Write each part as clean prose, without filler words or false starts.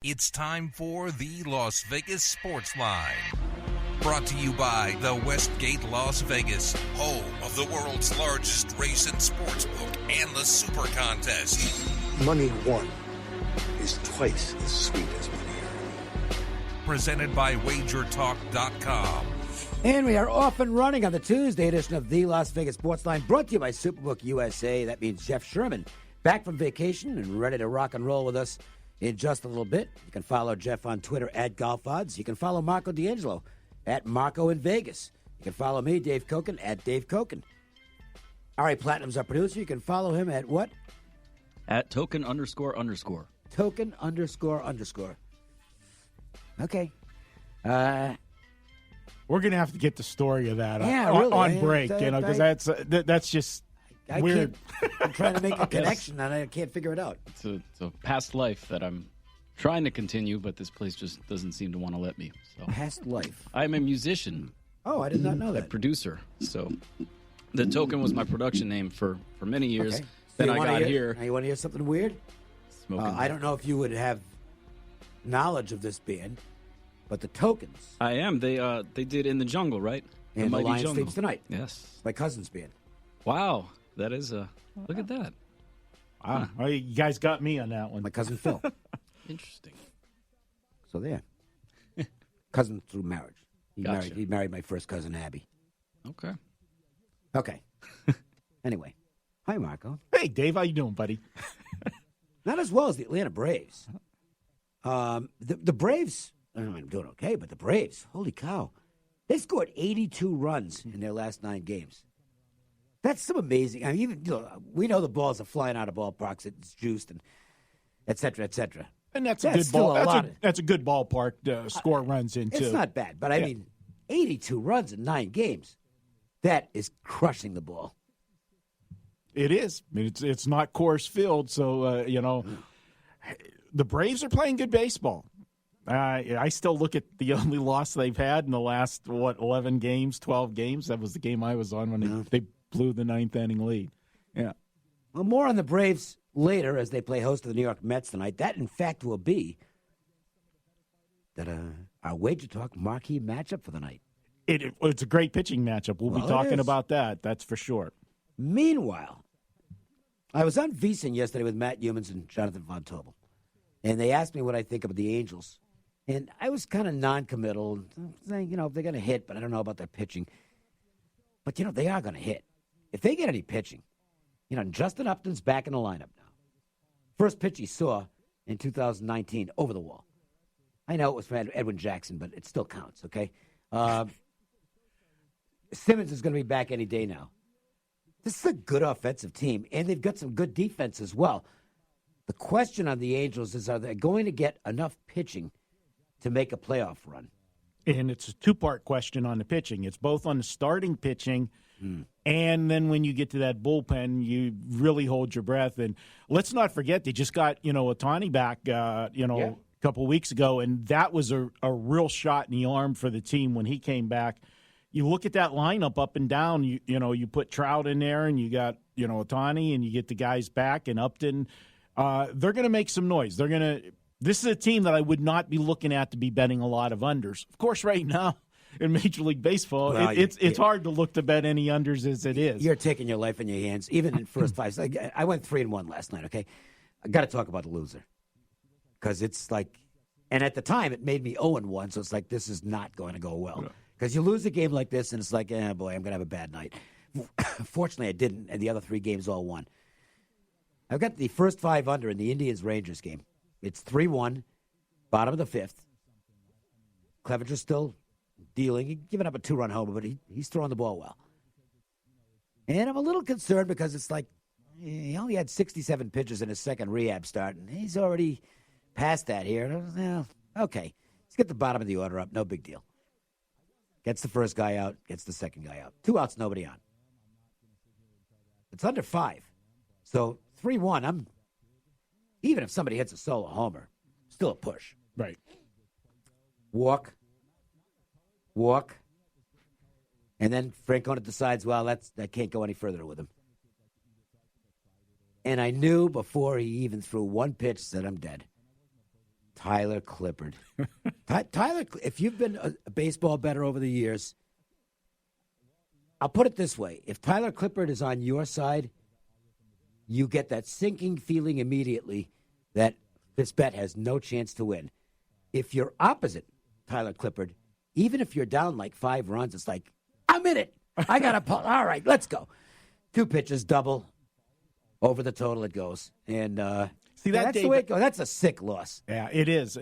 It's time for the Las Vegas Sportsline. Brought to you by the Westgate Las Vegas, home of the world's largest race and sportsbook and the Super Contest. Money won is twice as sweet as money earned. Presented by WagerTalk.com. And we are off and running on the Tuesday edition of the Las Vegas Sportsline, brought to you by Superbook USA. That means Jeff Sherman, back from vacation and ready to rock and roll with us in just a little bit. You can follow Jeff on Twitter at GolfOdds. You can follow Marco DAngelo at Marco in Vegas. You can follow me, Dave Cokin, at Dave Cokin. Ari Platinum's our producer. You can follow him at what? At token__. Token__. Okay. We're going to have to get the story of that really, on break, because that's just weird. I'm trying to make a connection, and I can't figure it out. It's a past life that I'm trying to continue, but this place just doesn't seem to want to let me. So. Past life? I'm a musician. Oh, I did not know that. A producer. So the Token was my production name for many years. Okay. Then I got here. Now you want to hear something weird? I don't know if you would have knowledge of this band, but the Tokens. I am. They did In the Jungle, right? And The Lion Jungle. Sleeps Tonight. Yes. My cousin's band. Wow. That is look at that. Wow. Well, you guys got me on that one. My cousin Phil. Interesting. So there. Cousin through marriage. Gotcha. He married my first cousin, Abby. Okay. Anyway. Hi, Marco. Hey, Dave. How you doing, buddy? Not as well as the Atlanta Braves. The Braves, I don't know, I'm doing okay, but the Braves, holy cow. They scored 82 runs in their last 9 games. That's some amazing. I mean, we know the balls are flying out of ballparks. It's juiced and et cetera, et cetera. And that's a good ball. That's a good ballpark to score runs into. It's not bad, but I mean, 82 runs in 9 games. That is crushing the ball. It is. I mean, it's not Coors Field, so the Braves are playing good baseball. I still look at the only loss they've had in the last 11 games, 12 games. That was the game I was on when they blew the 9th inning lead. Yeah. Well, more on the Braves later as they play host to the New York Mets tonight. That, in fact, will be our Wager Talk marquee matchup for the night. It's a great pitching matchup. We'll be talking about that. That's for sure. Meanwhile, I was on VSiN yesterday with Matt Humans and Jonathan Von Tobel, and they asked me what I think of the Angels. And I was kind of non-committal, saying, if they're going to hit, but I don't know about their pitching. But, they are going to hit. If they get any pitching, Justin Upton's back in the lineup now. First pitch he saw in 2019, over the wall. I know it was from Edwin Jackson, but it still counts, okay? Simmons is going to be back any day now. This is a good offensive team, and they've got some good defense as well. The question on the Angels is, are they going to get enough pitching to make a playoff run? And it's a 2-part question on the pitching. It's both on the starting pitching, and then when you get to that bullpen, you really hold your breath. And let's not forget, they just got, Ohtani back, a couple weeks ago, and that was a real shot in the arm for the team when he came back. You look at that lineup up and down, you put Trout in there, and you got, Ohtani, and you get the guys back, and Upton. They're going to make some noise. This is a team that I would not be looking at to be betting a lot of unders. Of course, right now in Major League Baseball, it's hard to look to bet any unders as it is. You're taking your life in your hands, even in first 5. I went 3-1 last night, okay? I got to talk about the loser. Because it's like, and at the time, it made me 0-1, so it's like, this is not going to go well. Because you lose a game like this, and it's like, boy, I'm going to have a bad night. Fortunately, I didn't, and the other 3 games all won. I've got the first 5 under in the IndiansRangers game. It's 3-1, bottom of the 5th. Clevenger's still dealing. He's given up a 2-run homer, but he's throwing the ball well. And I'm a little concerned because it's like he only had 67 pitches in his second rehab start, and he's already past that here. Okay, let's get the bottom of the order up. No big deal. Gets the first guy out, gets the second guy out. 2 outs, nobody on. It's under 5. So 3-1, even if somebody hits a solo homer, still a push. Right. Walk. And then Francona decides, well, that can't go any further with him. And I knew before he even threw one pitch that I'm dead. Tyler Clippard. Tyler, if you've been a baseball bettor over the years, I'll put it this way. If Tyler Clippard is on your side, you get that sinking feeling immediately that this bet has no chance to win. If you're opposite Tyler Clippard, even if you're down like 5 runs, it's like, I'm in it. I got to pull. All right, let's go. 2 pitches, double. Over the total it goes. And see, that's the way it goes. That's a sick loss. Yeah, it is.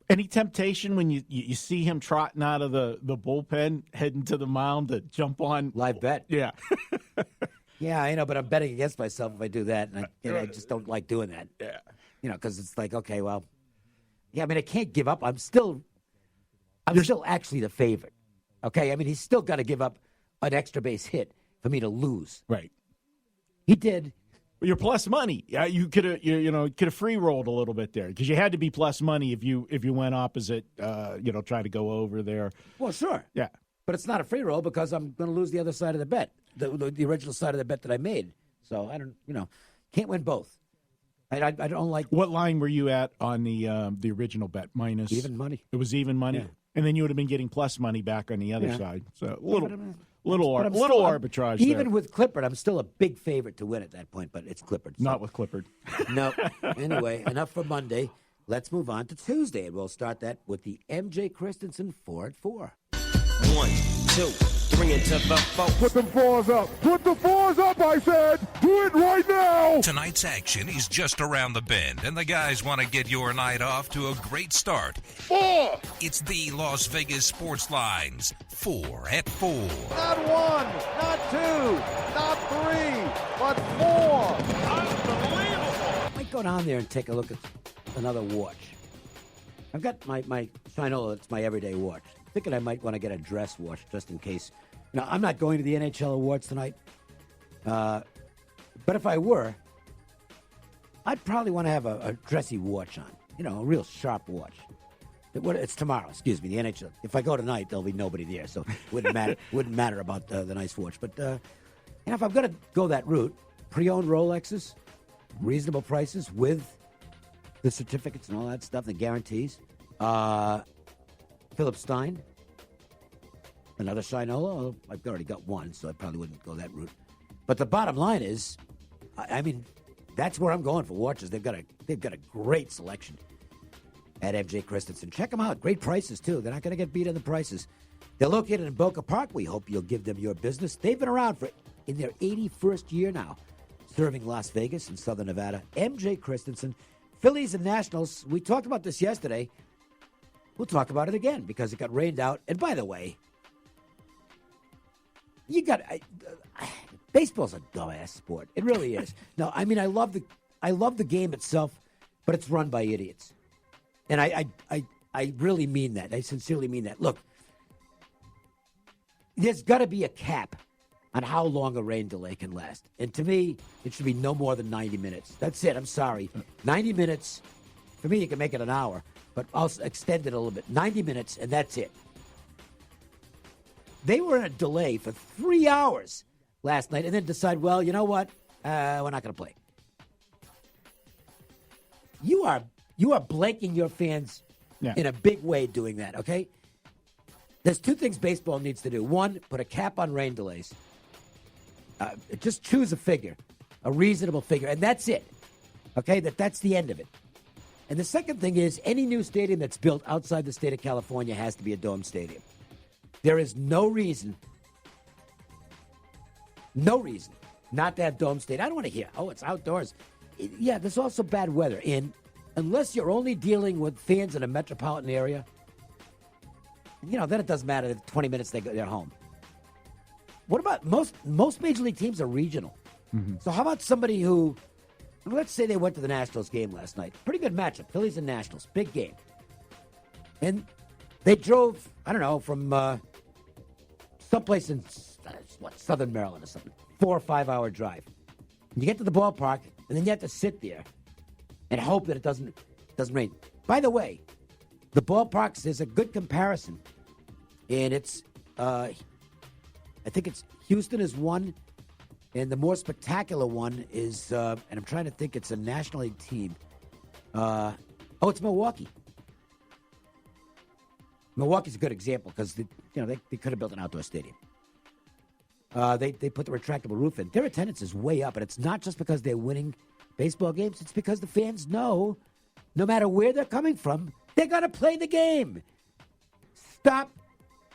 Any temptation when you see him trotting out of the bullpen, heading to the mound to jump on? Live bet. Yeah. Yeah, I know, but I'm betting against myself if I do that, and I just don't like doing that. Yeah. Because it's like, okay, well, yeah, I mean, I can't give up. I'm still actually the favorite. Okay, I mean, he's still got to give up an extra base hit for me to lose. Right. He did. Well, you're plus money. Yeah, you could have free rolled a little bit there because you had to be plus money if you went opposite. Try to go over there. Well, sure. Yeah. But it's not a free roll because I'm going to lose the other side of the bet, the original side of the bet that I made. So I don't, can't win both. I don't like. What line were you at on the original bet? Minus even money. It was even money, Yeah. And then you would have been getting plus money back on the other side. So a little But I'm arbitrage. Even there. with Clippard, I'm still a big favorite to win at that point. But it's Clippard. So. Not with Clippard. No. Anyway, enough for Monday. Let's move on to Tuesday, and we'll start that with the MJ Christensen 4 at 4. 1, 2, 3 into the 4. Put them 4s up. Put the 4s up, I said. Do it right now. Tonight's action is just around the bend, and the guys want to get your night off to a great start. 4. It's the Las Vegas Sportsline's 4 at 4. Not 1, not 2, not 3, but 4. Unbelievable. I might go down there and take a look at another watch. I've got my Shinola. It's my everyday watch. Thinking I might want to get a dress watch just in case. I'm not going to the NHL awards tonight. But if I were, I'd probably want to have a dressy watch on. A real sharp watch. It's tomorrow, excuse me, the NHL. If I go tonight, there'll be nobody there, so it wouldn't matter about the nice watch. But if I'm going to go that route, pre-owned Rolexes, reasonable prices with the certificates and all that stuff, the guarantees. Philip Stein, another Shinola. I've already got one, so I probably wouldn't go that route. But the bottom line is, I mean, that's where I'm going for watches. They've got a great selection at MJ Christensen. Check them out. Great prices too. They're not going to get beat on the prices. They're located in Boca Park. We hope you'll give them your business. They've been around in their 81st year now, serving Las Vegas and Southern Nevada. MJ Christensen, Phillies and Nationals. We talked about this yesterday. We'll talk about it again because it got rained out. And by the way, baseball's a dumbass sport. It really is. No, I mean I love the game itself, but it's run by idiots. And I really mean that. I sincerely mean that. Look, there's got to be a cap on how long a rain delay can last. And to me, it should be no more than 90 minutes. That's it. I'm sorry. 90 minutes. For me, you can make it an hour. But I'll extend it a little bit. 90 minutes, and that's it. They were in a delay for 3 hours last night and then decide, well, you know what? We're not going to play. You are blanking your fans in a big way doing that, okay? There's 2 things baseball needs to do. 1, put a cap on rain delays. Just choose a figure, a reasonable figure, and that's it. Okay? That's the end of it. And the second thing is any new stadium that's built outside the state of California has to be a dome stadium. There is no reason not to have dome stadium. I don't want to hear, it's outdoors. Yeah, there's also bad weather. And unless you're only dealing with fans in a metropolitan area, then it doesn't matter. 20 minutes, they're home. What about most major league teams are regional? Mm-hmm. So how about somebody who... Let's say they went to the Nationals game last night. Pretty good matchup. Phillies and Nationals. Big game. And they drove, I don't know, from someplace in, Southern Maryland or something. 4 or 5 hour drive. And you get to the ballpark, and then you have to sit there and hope that it doesn't rain. By the way, the ballparks is a good comparison. And it's, I think it's Houston is one. And the more spectacular one is, and I'm trying to think, it's a National League team. Oh, it's Milwaukee. Milwaukee's a good example because they could have built an outdoor stadium. They put the retractable roof in. Their attendance is way up, and it's not just because they're winning baseball games. It's because the fans know no matter where they're coming from, they're going to play the game. Stop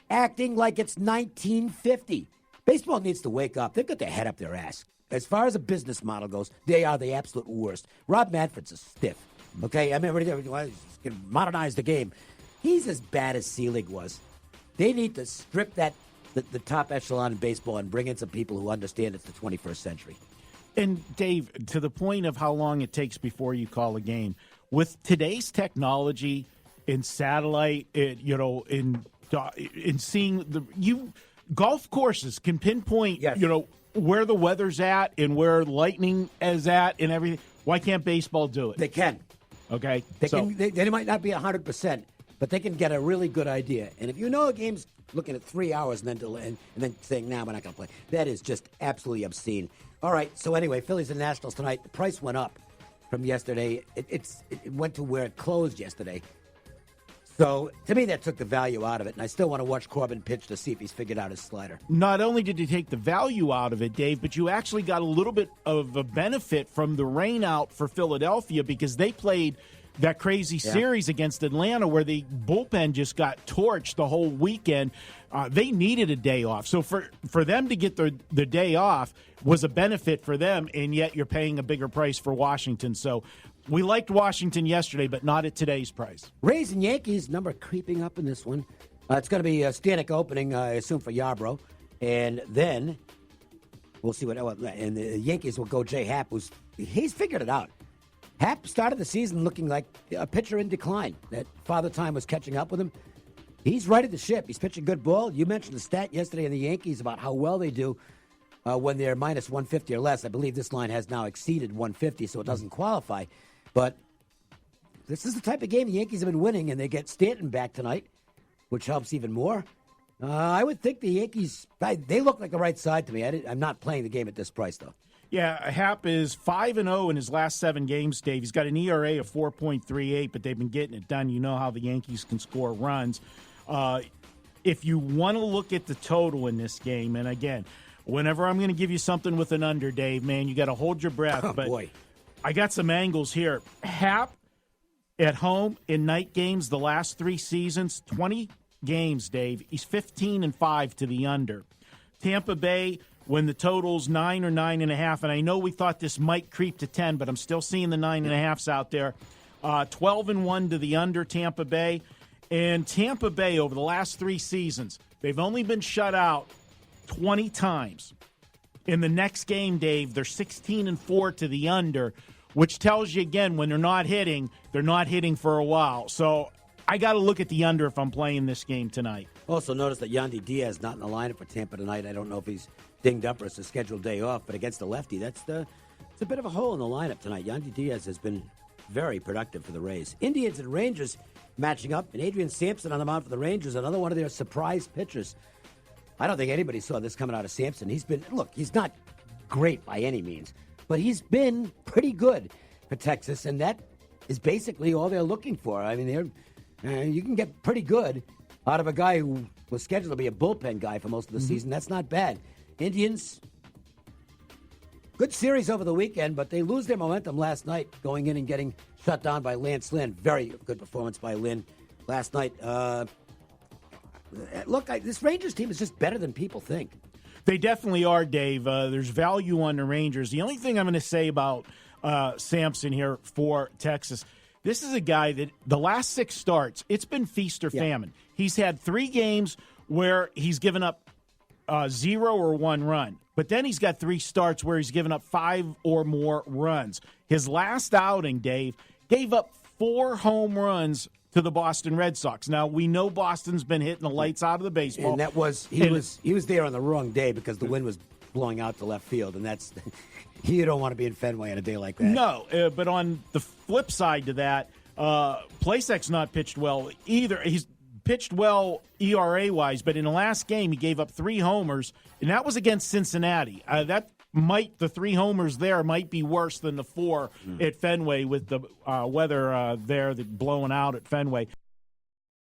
acting like it's 1950. Baseball needs to wake up. They've got their head up their ass. As far as a business model goes, they are the absolute worst. Rob Manfred's a stiff. Okay? I mean, he's going to modernize the game. He's as bad as Selig was. They need to strip the top echelon in baseball and bring in some people who understand it's the 21st century. And, Dave, to the point of how long it takes before you call a game, with today's technology in satellite, in seeing golf courses can pinpoint, where the weather's at and where lightning is at and everything. Why can't baseball do it? They can. Okay. They might not be 100%, but they can get a really good idea. And if you know a game's looking at 3 hours and then saying, we're not going to play, that is just absolutely obscene. All right, so anyway, Phillies and Nationals tonight. The price went up from yesterday. It went to where it closed yesterday. So, to me, that took the value out of it, and I still want to watch Corbin pitch to see if he's figured out his slider. Not only did you take the value out of it, Dave, but you actually got a little bit of a benefit from the rain out for Philadelphia because they played that crazy series against Atlanta where the bullpen just got torched the whole weekend. They needed a day off. So for them to get the day off was a benefit for them, and yet you're paying a bigger price for Washington. So we liked Washington yesterday, but not at today's price. Rays and Yankees, number creeping up in this one. It's going to be a Stanek opening, I assume, for Yarbrough. And then we'll see and the Yankees will go Jay Happ, he's figured it out. Happ started the season looking like a pitcher in decline. That Father Time was catching up with him. He's righted the ship. He's pitching good ball. You mentioned the stat yesterday in the Yankees about how well they do when they're minus 150 or less. I believe this line has now exceeded 150, so it doesn't qualify. But this is the type of game the Yankees have been winning, and they get Stanton back tonight, which helps even more. I would think the Yankees, they look like the right side to me. I'm not playing the game at this price, though. Yeah, Happ is 5-0 in his last 7 games, Dave. He's got an ERA of 4.38, but they've been getting it done. You know how the Yankees can score runs. If you want to look at the total in this game, and again, whenever I'm going to give you something with an under, Dave, man, you got to hold your breath. Oh, but boy. I got some angles here. Happ at home in night games the last 3 seasons, 20 games, Dave. He's 15-5 to the under. Tampa Bay, when the total's 9 or 9.5, and I know we thought this might creep to 10, but I'm still seeing the 9.5s out there. 12-1 to the under, Tampa Bay. And Tampa Bay, over the last 3 seasons, they've only been shut out 20 times. In the next game, Dave, they're 16-4 to the under, which tells you, again, when they're not hitting for a while. So I got to look at the under if I'm playing this game tonight. Also notice that Yandy Diaz not in the lineup for Tampa tonight. I don't know if he's dinged up or it's a scheduled day off, but against the lefty, it's a bit of a hole in the lineup tonight. Yandy Diaz has been very productive for the Rays. Indians and Rangers matching up, and Adrian Sampson on the mound for the Rangers, another one of their surprise pitchers. I don't think anybody saw this coming out of Sampson. He's not great by any means, but he's been pretty good for Texas, and that is basically all they're looking for. I mean, you can get pretty good out of a guy who was scheduled to be a bullpen guy for most of the season. That's not bad. Indians, good series over the weekend, but they lose their momentum last night going in and getting shut down by Lance Lynn. Very good performance by Lynn last night. This Rangers team is just better than people think. They definitely are, Dave. There's value on the Rangers. The only thing I'm going to say about Sampson here for Texas, this is a guy that the last 6 starts, it's been feast or famine. He's had 3 games where he's given up 0 or 1 run. But then he's got 3 starts where he's given up 5 or more runs. His last outing, Dave, gave up 4 home runs to the Boston Red Sox. Now, we know Boston's been hitting the lights out of the baseball. And that was he was there on the wrong day because the wind was blowing out to left field, and that's you don't want to be in Fenway on a day like that. No, but on the flip side to that, Plasek's not pitched well either. He's pitched well ERA-wise, but in the last game he gave up 3 homers, and that was against Cincinnati. That the 3 homers there might be worse than the 4 at Fenway with the weather there blowing out at Fenway.